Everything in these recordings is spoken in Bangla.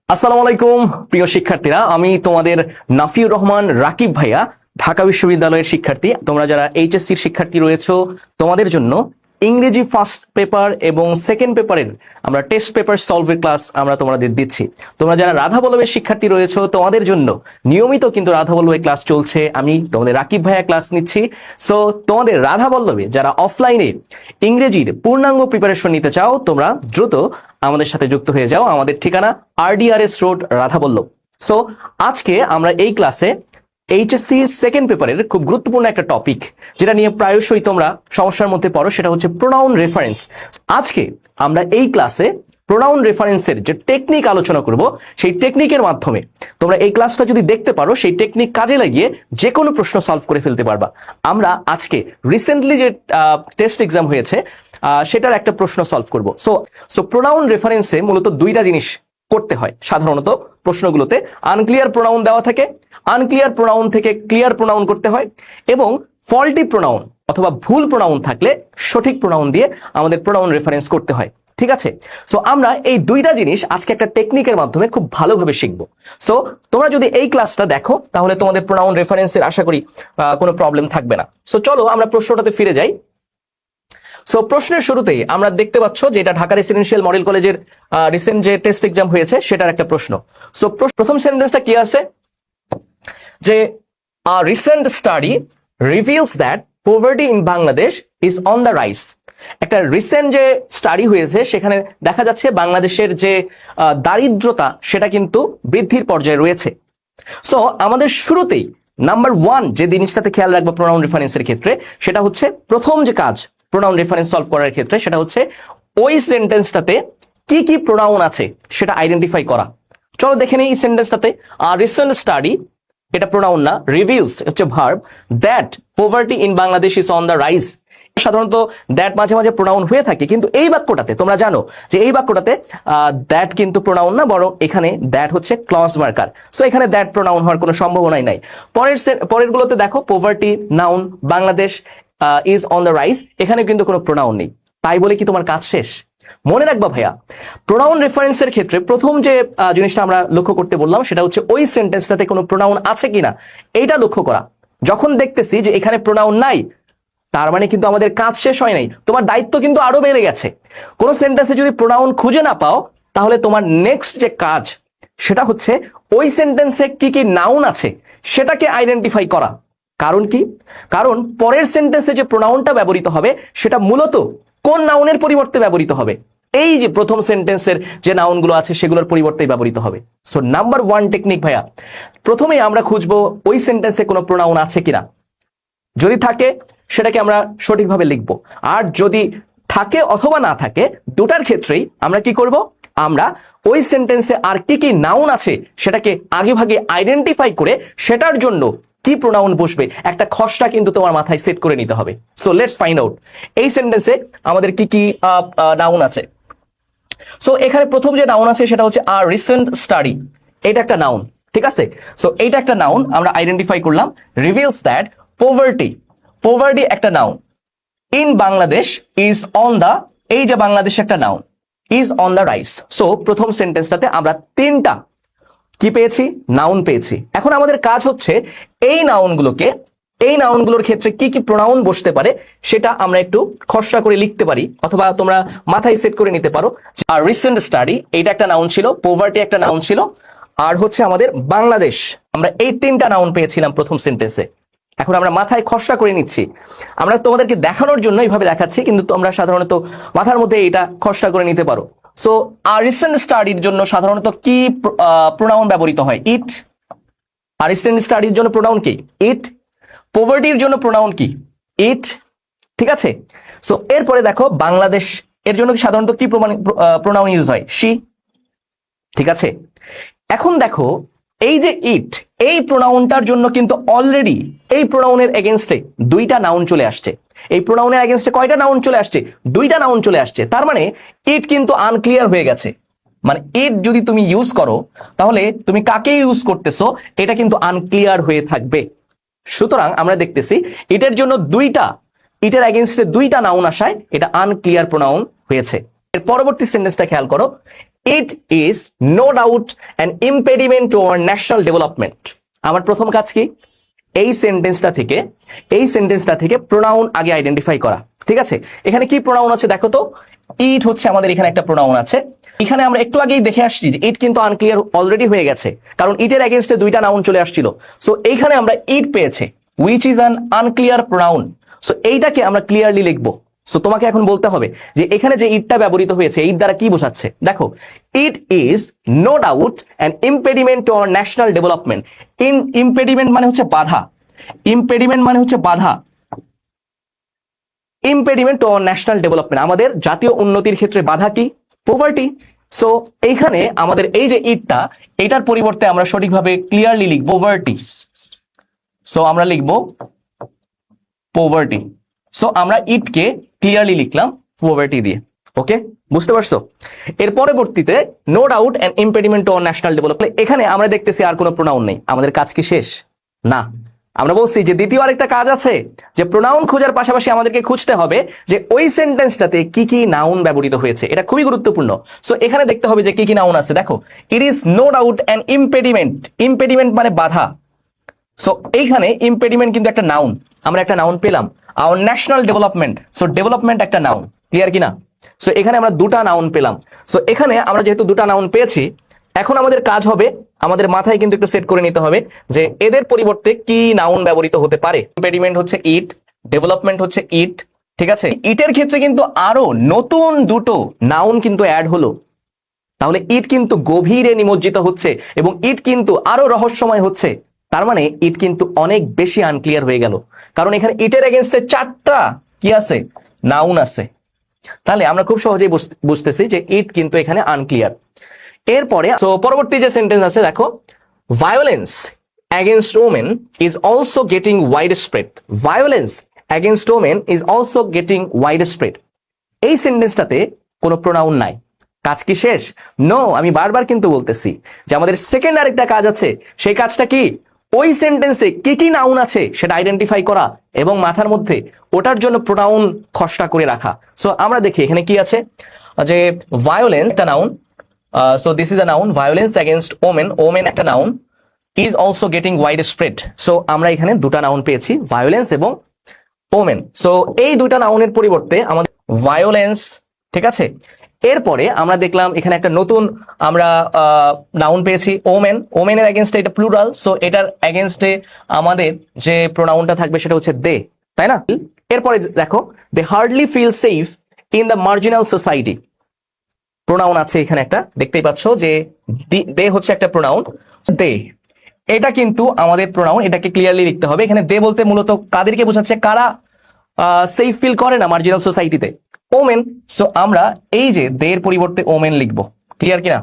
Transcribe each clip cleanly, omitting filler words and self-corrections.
আসসালামু আলাইকুম প্রিয় শিক্ষার্থীরা, আমি তোমাদের নাফিউর রহমান রাকিব ভাইয়া, ঢাকা বিশ্ববিদ্যালয়ের শিক্ষার্থী। তোমরা যারা এইচএসসির শিক্ষার্থী রয়েছো, তোমাদের জন্য ইংরেজি ফার্স্ট পেপার এবং সেকেন্ড পেপারের আমরা টেস্ট পেপার সলভের ক্লাস আমরা তোমাদের দিচ্ছি। তোমরা যারা রাধা বল্লভের শিক্ষার্থী রয়েছো, তোমাদের জন্য নিয়মিত কিন্তু রাধা বল্লভের ক্লাস চলছে। আমি তোমাদের রাকিব ভাইয়া ক্লাস নিচ্ছি। সো তোমাদের রাধা বল্লভে যারা অফলাইনে ইংরেজির পূর্ণাঙ্গ প্রিপারেশন নিতে চাও, তোমরা দ্রুত আমাদের সাথে যুক্ত হয়ে যাও। আমাদের ঠিকানা RDRS road, Radha Ballabh. So আজকে আমরা এই ক্লাসে এইচএসসি সেকেন্ড পেপারের খুব গুরুত্বপূর্ণ একটা টপিক, যেটা নিয়ে প্রায়শই তোমরা সমস্যার মধ্যে পড়ো, সেটা হচ্ছে প্রোনাউন রেফারেন্স। আজকে আমরা এই ক্লাসে প্রোনাউন রেফারেন্সের যে টেকনিক আলোচনা করব, সেই টেকনিকের মাধ্যমে তোমরা এই ক্লাসটা যদি দেখতে পারো, সেই টেকনিক কাজে লাগিয়ে যে কোনো প্রশ্ন সলভ করে ফেলতে পারবা। আমরা আজকে রিসেন্টলি যে টেস্ট এক্সাম হয়েছে সেটার একটা প্রশ্ন সলভ করব। সো প্রোনাউন রেফারেন্সে মূলত দুইটা জিনিস করতে হয় সাধারণত প্রশ্নগুলোতে। আনক্লিয়ার প্রোনাউন দেওয়া থাকে, আনক্লিয়ার প্রোনাউন থেকে ক্লিয়ার প্রোনাউন করতে হয়, এবং ফল্টি প্রোনাউন অথবা ভুল প্রোনাউন থাকলে সঠিক প্রোনাউন দিয়ে আমাদের প্রোনাউন রেফারেন্স করতে হয়। ঠিক আছে? সো আমরা এই দুইটা জিনিস আজকে একটা টেকনিকের মাধ্যমে খুব ভালোভাবে শিখবো। সো তোমরা যদি এই ক্লাসটা দেখো, তাহলে তোমাদের প্রোনাউন রেফারেন্সের আশা করি কোনো প্রবলেম থাকবে না। সো চলো আমরা প্রশ্নটাতে ফিরে যাই। সো প্রশ্নের শুরুতেই আমরা দেখতে পাচ্ছ যে এটা ঢাকা রেসিডেন্সিয়াল মডেল কলেজের রিসেন্ট যে টেস্ট এক্সাম হয়েছে সেটার একটা প্রশ্ন। সো প্রথম সেন্টেন্সটা কি আছে, যে recent study reveals that poverty in Bangladesh is on the rise. একটা রিসেন্ট যে স্টাডি হয়েছে সেখানে দেখা যাচ্ছে বাংলাদেশের যে দারিদ্রতা সেটা কিন্তু বৃদ্ধির পর্যায়ে রয়েছে। সো আমাদের শুরুতেই নাম্বার ওয়ান যে জিনিসটাতে খেয়াল রাখবো প্রোনাউন রেফারেন্সের ক্ষেত্রে, সেটা হচ্ছে প্রথম যে কাজ প্রোনাউন রেফারেন্স সলভ করার ক্ষেত্রে, সেটা হচ্ছে ওই সেন্টেন্সটাতে কি কি প্রোনাউন আছে সেটা আইডেন্টিফাই করা। চলো দেখে নেই এই সেন্টেন্সটাতে। রিসেন্ট স্টাডি, এটা প্রোনাউন না, রিভিলস হচ্ছে verb, that poverty in Bangladesh is on the rise. সাধারণত দ্যাট মাঝে মাঝে প্রোনাউন হয়ে থাকে, কিন্তু এই বাক্যটাতে তোমরা জানো যে এই বাক্যটাতে দ্যাট কিন্তু প্রোনাউন না, বরং এখানে দ্যাট হচ্ছে ক্লজ মার্কার। সো এখানে দ্যাট প্রোনাউন হওয়ার কোনো সম্ভাবনাই নাই। পরের গুলোতে দেখো poverty noun, Bangladesh is on the rise, এখানে কিন্তু কোনো প্রোনাউন নেই। তাই বলে কি তোমার কাজ শেষ? মনে রাখবা ভাইয়া, প্রোনাউন রেফারেন্সের ক্ষেত্রে প্রথম যে জিনিসটা আমরা লক্ষ্য করতে বললাম সেটা হচ্ছে ওই সেন্টেন্সটাতে কোনো প্রোনাউন আছে কিনা এইটা লক্ষ্য করা। যখন দেখতেছি যে এখানে প্রোনাউন নাই, তার মানে কিন্তু আমাদের কাজ শেষ হয় নাই, তোমার দায়িত্ব কিন্তু আরো বেড়ে গেছে। কোন সেন্টেন্সে যদি প্রোনাউন খুঁজে না পাও, তাহলে তোমার নেক্সট যে কাজ সেটা হচ্ছে ওই সেন্টেন্সে কি কি নাউন আছে সেটাকে আইডেন্টিফাই করা। কারণ কি? কারণ পরের সেন্টেন্সে যে প্রোনাউনটা ব্যবহৃত হবে সেটা মূলত কোন নাউনের পরিবর্তে ব্যবহৃত হবে? এই যে প্রথম সেন্টেন্সের যে নাউনগুলো আছে সেগুলোর পরিবর্তেই ব্যবহৃত হবে। সো নাম্বার ওয়ান টেকনিক ভাইয়া, প্রথমেই আমরা খুঁজবো ওই সেন্টেন্সে কোনো প্রোনাউন আছে কিনা। যদি থাকে সেটাকে আমরা সঠিকভাবে লিখবো, আর যদি থাকে অথবা না থাকে, দুটার ক্ষেত্রেই আমরা কি করব? আমরা ওই সেন্টেন্সে আর কি কি নাউন আছে সেটাকে আগে ভাগে আইডেন্টিফাই করে সেটার জন্য কি প্রোনাউন বসবে একটা খসড়া কিন্তু তোমার মাথায় সেট করে নিতে হবে। সো লেটস ফাইন্ড আউট এই সেন্টেন্সে আমাদের কি কি নাউন আছে। সো এখানে প্রথম যে নাউন আছে সেটা হচ্ছে আর রিসেন্ট স্টাডি, এটা একটা নাউন। ঠিক আছে? সো এইটা একটা নাউন আমরা আইডেন্টিফাই করলাম। রিভিলস দ্যাট পভার্টি, পভার্টি একটা noun, in Bangladesh is on the, এই যে বাংলাদেশ একটা noun, is on the rise. So প্রথম সেন্টেন্সটাতে আমরা তিনটা কি পেয়েছি? নাউন পেয়েছি। এখন আমাদের কাজ হচ্ছে এই নাউনগুলোকে, এই নাউনগুলোর ক্ষেত্রে কি কি প্রোনাউন বসতে পারে সেটা আমরা একটু খসড়া করে লিখতে পারি, অথবা তোমরা মাথায় সেট করে নিতে পারো। আর রিসেন্ট স্টাডি এইটা একটা নাউন ছিল, পভার্টি একটা নাউন ছিল, আর হচ্ছে আমাদের বাংলাদেশ, আমরা এই তিনটা নাউন পেয়েছিলাম প্রথম সেন্টেন্সে। এখন আমরা মাথায় খসড়া করে নিচ্ছি, আমরা তোমাদেরকে দেখানোর জন্য এইভাবে দেখাচ্ছি, কিন্তু তোমরা সাধারণত মাথার মধ্যে এটা খসড়া করে নিতে পারো। সো আর রিসেন্ট স্টাডির জন্য সাধারণত কি প্রোনাউন ব্যবহৃত হয়? ইট। আর রিসেন্ট স্টাডির জন্য প্রোনাউন কি? ইট। পভার্টির জন্য প্রোনাউন কি? ইট। ঠিক আছে? সো এরপরে দেখো বাংলাদেশ, এর জন্য সাধারণত কি প্রোনাউন ইউজ হয়? শি। ঠিক আছে? এখন দেখো এই যে ইট, এই প্রোনাউনটার জন্য কিন্তু অলরেডি এই প্রোনাউনের এগেইনস্টে দুইটা নাউন চলে আসছে। এই প্রোনাউনের এগেইনস্টে কয়টা নাউন চলে আসছে? দুইটা নাউন চলে আসছে। তার মানে ইট কিন্তু আনক্লিয়ার হয়ে গেছে। মানে ইট যদি তুমি ইউজ করো, তাহলে তুমি কাকে ইউজ করতেছো এটা কিন্তু আনক্লিয়ার হয়ে থাকবে। সুতরাং আমরা দেখতেছি ইটের জন্য দুইটা, ইটের এগেইনস্টে দুইটা নাউন আসায় এটা আনক্লিয়ার প্রোনাউন হয়েছে। এর পরবর্তী সেন্টেন্সটা খেয়াল করো, it is no doubt an impediment to our national development. আমার প্রথম কাজ কি, এই সেন্টেন্সটা থেকে প্রোনাউন আগে আইডেন্টিফাই করা। ঠিক আছে, এখানে কি প্রোনাউন আছে দেখো তো। ইট হচ্ছে আমাদের এখানে একটা প্রোনাউন আছে। এখানে আমরা একটু আগেই দেখে আসছি যে ইট কিন্তু আনক্লিয়ার অলরেডি হয়ে গেছে, কারণ ইটের এগেইনস্টে দুইটা নাউন চলে আসছিল। সো এইখানে আমরা ইট পেয়েছে, which is an unclear pronoun. So এইটাকে আমরা ক্লিয়ারলি লিখবো। সো তোমাকে এখন বলতে হবে যে এখানে যে ইটটা ব্যবহৃত হয়েছে, ইট দ্বারা কি বোঝাচ্ছে। দেখো, it is no doubt an impediment to our national development. Impediment মানে হচ্ছে বাধা, ইম্পেডিমেন্ট মানে হচ্ছে বাধা, impediment to our national development, আমাদের জাতীয় উন্নতির ক্ষেত্রে বাধা কি, পভার্টি। সো এইখানে আমাদের এই যে ইটটা, এটার পরিবর্তে আমরা সঠিকভাবে ক্লিয়ারলি লিখব পভার্টি। সো আমরা লিখব পভার্টি। সো আমরা ইটকে ক্লিয়ারলি লিখলাম পভার্টি দিয়ে। ওকে, বুঝতে পারছো? এর পরবর্তীতে no doubt and impediment to our national development, এখানে আমরা দেখতেছি আর কোনো প্রোনাউন নেই। আমাদের কাজ কি শেষ? না, আমরা বলছি যে দ্বিতীয় আরেকটা কাজ আছে, যে প্রোনাউন খোঁজার পাশাপাশি আমাদেরকে খুঁজতে হবে যে ওই সেন্টেন্সটাতে কি কি নাউন ব্যবহৃত হয়েছে। এটা খুবই গুরুত্বপূর্ণ। সো এখানে দেখতে হবে যে কি কি নাউন আছে। দেখো, it is no doubt an impediment, impediment মানে বাধা। সো এইখানে ইম্পেডিমেন্ট কিন্তু একটা নাউন, আমরা একটা নাউন পেলাম, hour national development. So development একটা নাউন, ক্লিয়ার কিনা? সো এখানে আমরা দুটা নাউন পেলাম। সো এখানে আমরা যেহেতু দুটা নাউন পেয়েছি, এখন আমাদের কাজ হবে, আমাদের মাথায় কিন্তু একটু সেট করে নিতে হবে যে এদের পরিবর্তে কি নাউন ব্যবহৃত হতে পারে। ইম্পেডিমেন্ট হচ্ছে ইট, ডেভেলপমেন্ট হচ্ছে ইট। ঠিক আছে, ইটের ক্ষেত্রে কিন্তু আরো নতুন দুটো নাউন কিন্তু অ্যাড হলো। তাহলে ইট কিন্তু গভীরে নিমজ্জিত হচ্ছে এবং ইট কিন্তু আরো রহস্যময় হচ্ছে। তার মানে ইট কিন্তু অনেক বেশি আনক্লিয়ার হয়ে গেল, কারণ এখানে ইটের এগেইনস্টে চারটা কি আছে, নাউন আছে। তাহলে আমরা খুব সহজেই বুঝতেছি যে ইট কিন্তু এখানে আনক্লিয়ার। এরপরে পরবর্তী যে সেন্টেন্স আছে দেখো, violence against women is also getting widespread. Violence against women is also getting widespread. এই সেন্টেন্সটাতে কোনো প্রোনাউন নাই। কাজ কি শেষ? নো, আমি বারবার কিন্তু বলতেছি যে আমাদের সেকেন্ড আরেকটা কাজ আছে। সেই কাজটা কি? ওই সেন্টেন্সে কি কি নাউন আছে সেটা আইডেন্টিফাই করা এবং মাথার মধ্যে ওটার জন্য প্রোনাউন খসড়া করে রাখা। সো আমরা দেখি এখানে কি আছে, যে ভায়োলেন্স একটা noun. So this is a noun, violence against women, women একটা noun, is also getting widespread. So আমরা এখানে দুটা নাউন পেয়েছি, violence এবং women. So এই দুটা নাউনের পরিবর্তে আমাদের violence, ঠিক আছে। এরপরে আমরা দেখলাম এখানে একটা নতুন আমরা নাউন পেয়েছি women, women এর এগেইনস্টে এটা প্লুরাল। সো এটার এগেইনস্টে আমাদের যে প্রোনাউনটা থাকবে সেটা হচ্ছে they, তাই না? এরপরে দেখো, they hardly feel safe in the marginal society. Pronoun আছে এখানে একটা, দেখতেই পাচ্ছ যে দে হচ্ছে একটা প্রোনাউন। দে এটা কিন্তু আমাদের প্রোনাউন, এটাকে ক্লিয়ারলি লিখতে হবে। এখানে দে বলতে মূলত কাদেরকে বোঝাচ্ছে, কারা সেফ ফিল করে না মার্জিনাল সোসাইটিতে, ওমেন। সো আমরা এই যে দে এর পরিবর্তে ওমেন লিখবো, ক্লিয়ার কিনা?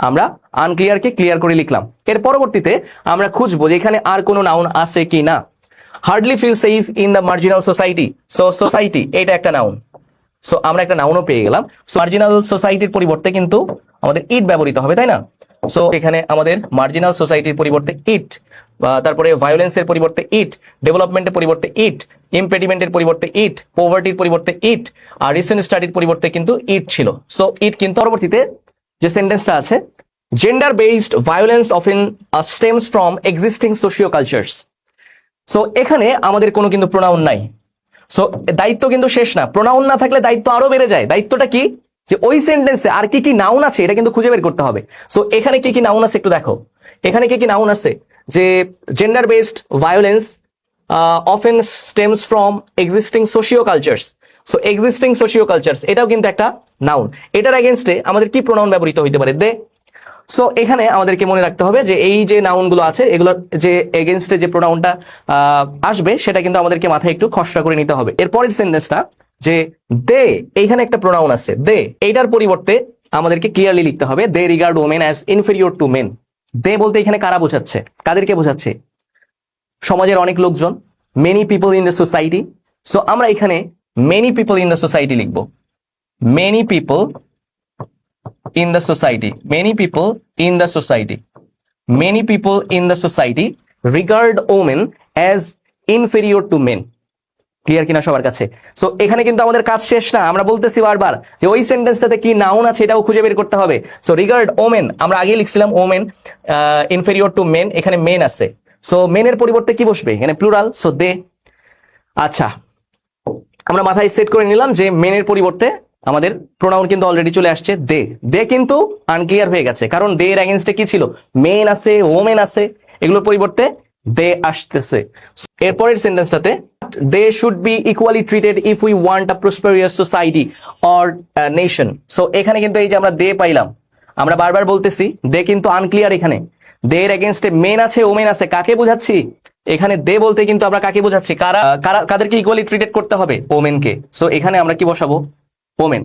আমরা আনক্লিয়ারকে ক্লিয়ার করে লিখলাম। এর পরবর্তীতে আমরা খুঁজবো যে এখানে আর কোনো নাউন আছে কি না। Hardly feel safe in the marginal society. So society এটা একটা নাউন। সো আমরা একটা নাউনও পেয়ে গেলাম। সো মার্জিনাল সোসাইটির পরিবর্তে কিন্তু আমাদের ইট ব্যবহৃত হবে, তাই না? সো এখানে আমাদের মার্জিনাল সোসাইটির পরিবর্তে ইট, তারপরে ভায়োলেন্সের পরিবর্তে ইট, ডেভেলপমেন্টের পরিবর্তে ইট, ইম্পেডিমেন্টের পরিবর্তে ইট, পভার্টির পরিবর্তে ইট, আর রিসেন্ট স্টাডির পরিবর্তে কিন্তু ইট ছিল। সো ইট কিন্তু পরবর্তীতে যে সেন্টেন্সটা আছে, gender based violence often stems from existing socio cultures. So এখানে আমাদের কোনো কিন্তু প্রোনাউন নাই। সো দায়িত্ব কিন্তু শেষ না, প্রোনাউন না থাকলে দায়িত্ব আরো বেড়ে যায়। দায়িত্বটা কি? যে ওই সেন্টেন্সে আর কি কি নাউন আছে এটা কিন্তু খুঁজে বের করতে হবে। সো এখানে কি কি নাউন আছে একটু দেখো, এখানে কি কি নাউন আছে, যে gender based violence often stems from existing socio cultures. So existing socio cultures এটাও কিন্তু একটা নাউন। এটার এগেনস্টে আমাদের কি প্রোনাউন ব্যবহৃত হইতে পারে? দে। সো এখানে আমাদেরকে মনে রাখতে হবে যে এই যে নাউনগুলো আছে এগুলোর যে এগেনস্টে যে প্রোনাউনটা আসবে সেটা কিন্তু আমাদেরকে মাথায় একটু খসড়া করে নিতে হবে। এরপরের সেন্টেন্সটা, যে দে এইখানে একটা প্রোনাউন আছে দে, এইটার পরিবর্তে আমাদেরকে ক্লিয়ারলি লিখতে হবে they regard women as inferior to men. They বলতে এখানে কারা বোঝাচ্ছে, কাদেরকে বোঝাচ্ছে? সমাজের অনেক লোকজন, many people in the society. So আমরা এখানে many people in the society লিখবো, many people in the society, many people in the society, many people in the society regard women as inferior to men. Clear কিনা সবার কাছে? সো এখানে কিন্তু আমাদের কাজ শেষ না, আমরা বলতেছি বারবার যে ওই সেন্টেন্সটাতে কি নাউন আছে এটাও খুঁজে বের করতে হবে। সো রিগার্ড ওমেন, আমরা আগে লিখছিলাম ওমেন ইনফেরিয়র টু মেন, এখানে মেন আছে, সো মেনের পরিবর্তে কি বসবে এখানে? Plural, so they. আচ্ছা, আমরা মাথায় সেট করে নিলাম যে মেনের পরিবর্তে আমাদের প্রোনাউন কিন্তু অলরেডি চলে আসছে দে। দে কিন্তু আনক্লিয়ার হয়ে গেছে, কারণ দে এর এগেইনস্টে কি ছিল? মেন আছে, ওমেন আছে, এগুলোর পরিবর্তে দে আসতেছে। এরপরের সেন্টেন্সটাতে they should be equally treated if we want a prosperous society or nation. So এখানে কিন্তু এই যে আমরা দে পাইলাম, আমরা বারবার বলতেছি দে কিন্তু আনক্লিয়ার। এখানে দে এর এগেইনস্টে মেন আছে, ওমেন আছে, কাকে বোঝাচ্ছি? এখানে দে বলতে কিন্তু আমরা কাকে বোঝাচ্ছি? কাদেরকে ইকুয়ালি ট্রিটেড করতে হবে? ওমেনকে। সো এখানে আমরা কি বসাবো? Women.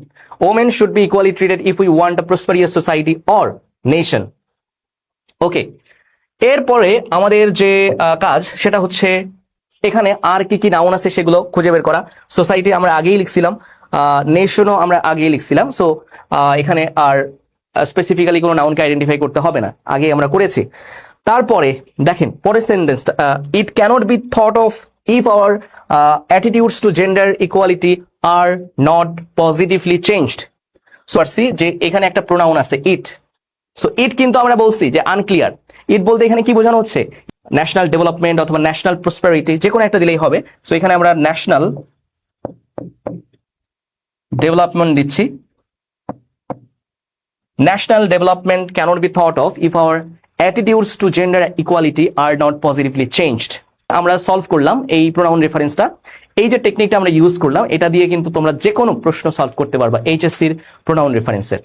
Women should be equally treated if we want a prosperous society or nation. Okay, এরপরে আমাদের যে কাজ সেটা হচ্ছে এখানে আর কি কি নাউন আছে সেগুলো খুঁজে বের করা। সোসাইটি আমরা আগেই লিখছিলাম, নেশনও আমরা আগেই লিখছিলাম। সো এখানে আর স্পেসিফিক্যালি কোনো নাউনকে আইডেন্টিফাই করতে হবে না, আগে আমরা করেছি। তারপরে দেখেন পরের সেন্টেন্সটা, it cannot be thought of if our attitudes to gender equality are not positively changed. So see যে এখানে একটা প্রোনাউন আছে ইট। সো ইট কিন্তু আমরা বলছি যে আনক্লিয়ার। ইট বলতে এখানে কি বোঝানো হচ্ছে? ন্যাশনাল ডেভেলপমেন্ট অথবা ন্যাশনাল প্রসপেরিটি, যে কোনো একটা দিলেই হবে। সো এখানে আমরা ন্যাশনাল ডেভেলপমেন্ট দিচ্ছি। National development cannot be thought of if our attitudes to gender equality are not positively changed. আমরা সলভ করলাম এই প্রোনাউন রেফারেন্সটা। এই যে টেকনিকটা আমরা ইউজ করলাম, এটা দিয়ে কিন্তু তোমরা যে কোনো প্রশ্ন সলভ করতে পারবা এইচএসসির প্রোনাউন রেফারেন্সের।